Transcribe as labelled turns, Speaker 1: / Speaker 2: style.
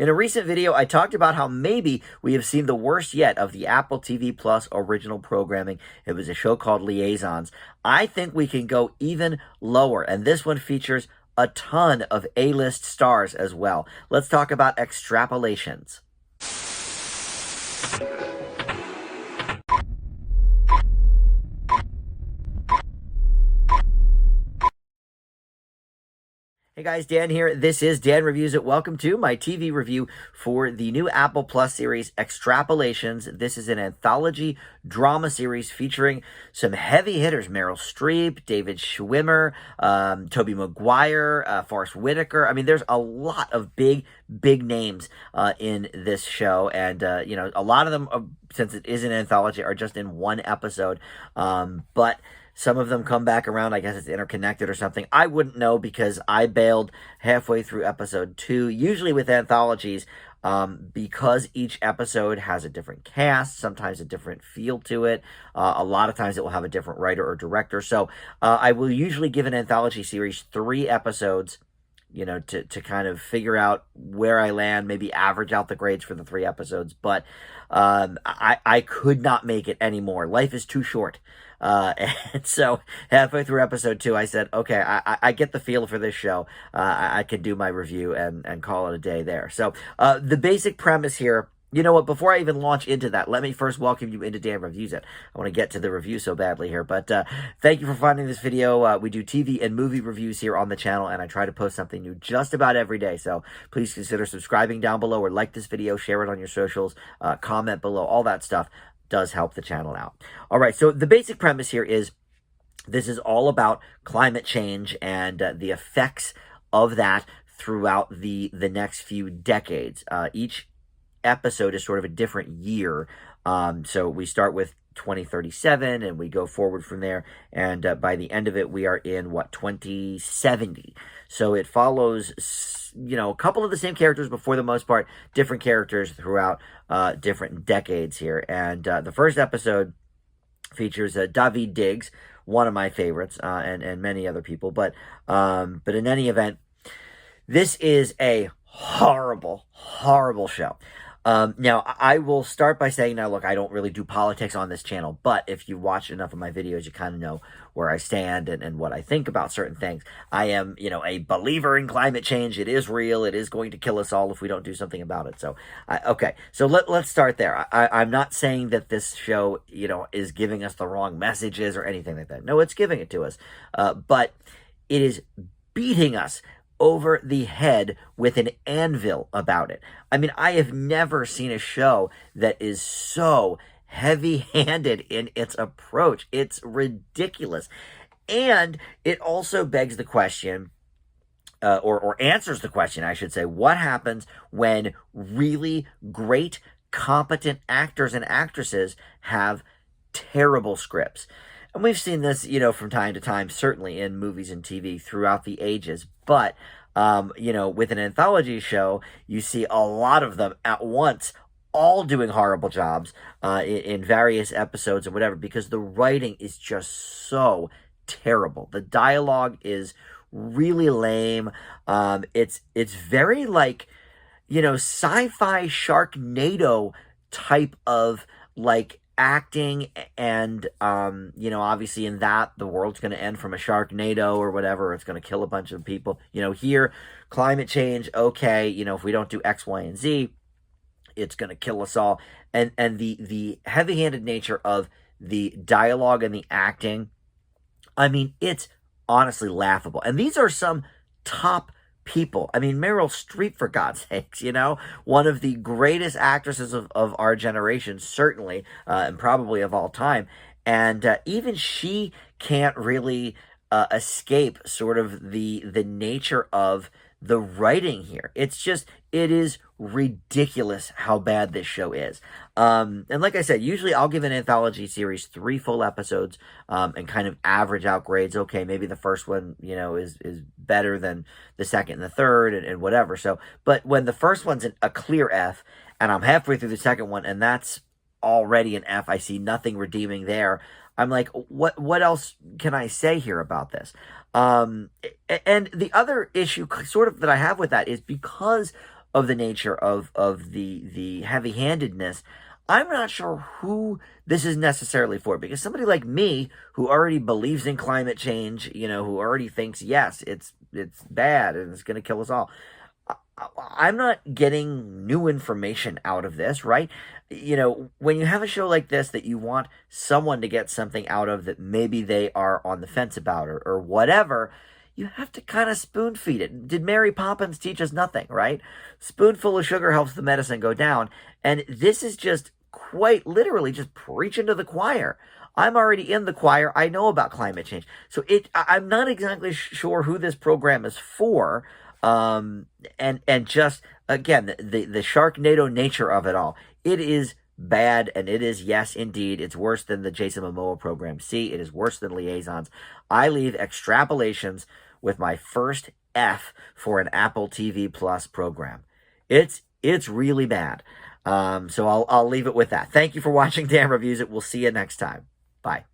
Speaker 1: In a recent video, I talked about how maybe we have seen the worst yet of the Apple TV Plus original programming. It was a show called Liaisons. I think we can go even lower, and this one features a ton of A-list stars as well. Let's talk about Extrapolations. Hey guys, Dan here. This is Dan Reviews It. Welcome to my TV review for the new Apple Plus series, Extrapolations. This is an anthology drama series featuring some heavy hitters. Meryl Streep, David Schwimmer, Tobey Maguire, Forrest Whitaker. I mean, there's a lot of big names in this show. And, a lot of them, since it is an anthology, are just in one episode. But some of them come back around. I guess it's interconnected or something. I wouldn't know because I bailed halfway through episode 2. Usually with anthologies, because each episode has a different cast, sometimes a different feel to it. A lot of times it will have a different writer or director. So I will usually give an anthology series 3 episodes, to kind of figure out where I land, maybe average out the grades for the 3 episodes. But I could not make it anymore. Life is too short. And so halfway through episode 2, I said, okay, I get the feel for this show. I can do my review and call it a day there. So the basic premise here, you know what, before I even launch into that, let me first welcome you into Dan Reviews It. I want to get to the review so badly here, but thank you for finding this video. We do TV and movie reviews here on the channel, and I try to post something new just about every day, so please consider subscribing down below or like this video, share it on your socials, comment below, all that stuff does help the channel out. All right, so the basic premise here is this is all about climate change and the effects of that throughout the next few decades. Each episode is sort of a different year. So we start with 2037 and we go forward from there. And by the end of it, we are in 2070. So it follows, a couple of the same characters, but for the most part, different characters throughout different decades here. And the first episode features Daveed Diggs, one of my favorites, and many other people. But in any event, this is a horrible show. Now, I will start by saying, now, look, I don't really do politics on this channel, but if you watch enough of my videos, you kind of know where I stand and what I think about certain things. I am, a believer in climate change. It is real. It is going to kill us all if we don't do something about it. So, okay. So let's start there. I'm not saying that this show, is giving us the wrong messages or anything like that. No, it's giving it to us. But it is beating us over the head with an anvil about it. I mean, I have never seen a show that is so heavy-handed in its approach. It's ridiculous. And it also begs the question, or answers the question, I should say, what happens when really great, competent actors and actresses have terrible scripts? And we've seen this, from time to time, certainly in movies and TV throughout the ages. But, with an anthology show, you see a lot of them at once, all doing horrible jobs in various episodes and whatever, because the writing is just so terrible. The dialogue is really lame. It's very like, sci-fi Sharknado type of acting, and obviously in that the world's going to end from a Sharknado or whatever. It's going to kill a bunch of people. Here, climate change, okay, if we don't do X, Y, and Z, it's going to kill us all. And the heavy-handed nature of the dialogue and the acting, I mean, it's honestly laughable. And these are some top people. I mean, Meryl Streep, for God's sakes, one of the greatest actresses of our generation, certainly, and probably of all time. And even she can't really escape sort of the nature of the writing here. It is ridiculous how bad this show is. And like I said, usually I'll give an anthology series 3 full episodes and kind of average out grades. Okay, maybe the first one, is better than the second and the third and whatever. So, but when the first one's a clear F and I'm halfway through the second one and that's already an F, I see nothing redeeming there. I'm like, what else can I say here about this? And the other issue sort of that I have with that is because of the nature of the heavy-handedness, I'm not sure who this is necessarily for, because somebody like me who already believes in climate change, who already thinks, yes, it's bad and it's going to kill us all. I'm not getting new information out of this, right? When you have a show like this that you want someone to get something out of that maybe they are on the fence about, or whatever, you have to kind of spoon feed it. Did Mary Poppins teach us nothing, right? Spoonful of sugar helps the medicine go down. And this is just quite literally just preaching to the choir. I'm already in the choir. I know about climate change. So I'm not exactly sure who this program is for. And just, again, the Sharknado nature of it all. It is bad, and it is, yes, indeed, it's worse than the Jason Momoa program. See, it is worse than Liaisons. I leave Extrapolations with my first F for an Apple TV Plus program. It's really bad. So I'll leave it with that. Thank you for watching Dan Reviews It. We'll see you next time. Bye.